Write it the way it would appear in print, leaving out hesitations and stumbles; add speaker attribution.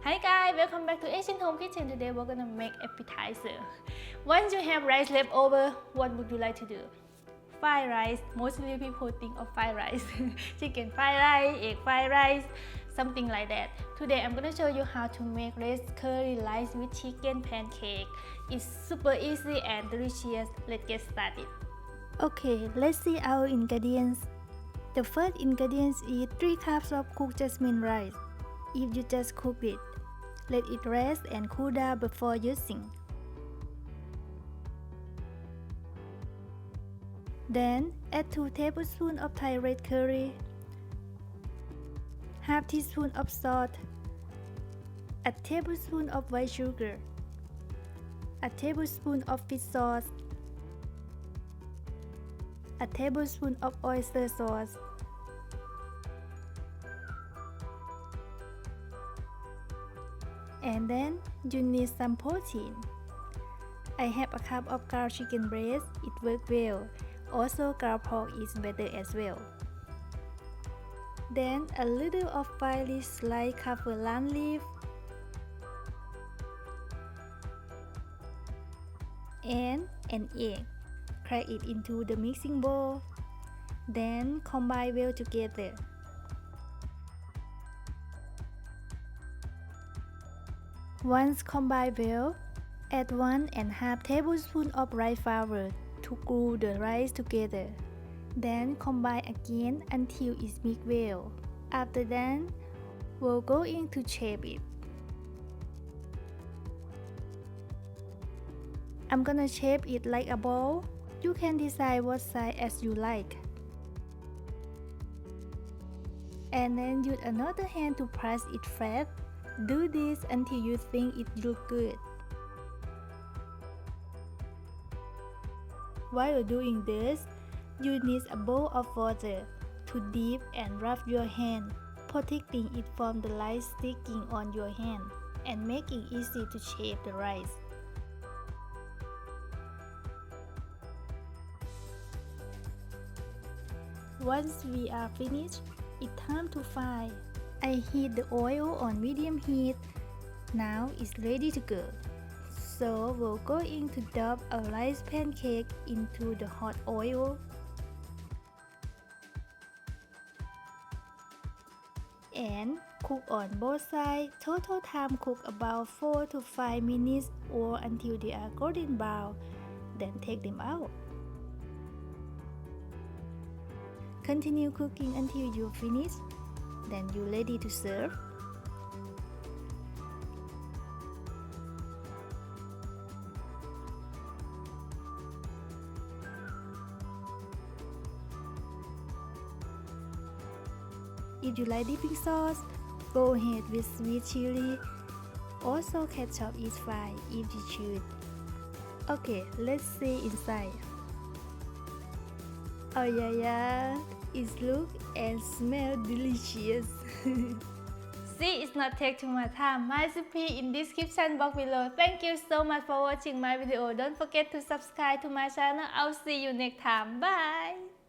Speaker 1: Hi guys, welcome back to Asian Home Kitchen. Today we're gonna make appetizer. Once you have rice left over, what would you like to do? Fried rice. Mostly people think of fried rice. Chicken fried rice, egg fried rice, something like that. Today I'm gonna show you how to make red curry rice with chicken pancake. It's super easy and delicious. Let's get started. Okay, let's see our ingredients. The first ingredients is 3 cups of cooked jasmine rice. If you just cook it, let it rest and cool down before using. Then add 2 tablespoons of Thai red curry, half teaspoon of salt, a tablespoon of white sugar, a tablespoon of fish sauce, a tablespoon of oyster sauce, and then you need some protein. I have a cup of ground chicken breast, it works well. Also ground pork is better as well. Then a little of finely sliced kaffir lime leaf and an egg. Crack it into the mixing bowl. Then combine well together. Once combined well, add 1.5 tablespoons of rice flour to glue the rice together. Then combine again until it's mixed well. After that, we're going to shape it. I'm gonna shape it like a ball. You can decide what size as you like. And then use another hand to press it flat. Do this until you think it looks good. While you're doing this, you need a bowl of water to dip and rub your hand, protecting it from the light sticking on your hand and making it easy to shape the rice. Once we are finished, it's time to fry. I heat the oil on medium heat. Now it's ready to go. So we're going to dump a rice pancake into the hot oil. And cook on both sides. Total time cook about 4 to 5 minutes or until they are golden brown. Then take them out. Continue cooking until you finish. Then you're ready to serve. If you like dipping sauce, go ahead with sweet chili. Also ketchup is fine if you choose. Okay, let's see inside. Oh yeah, it looks and smells delicious. See, it's not take too much time. My recipe in description box below. Thank you so much for watching my video. Don't forget to subscribe to my channel. I'll see you next time. Bye.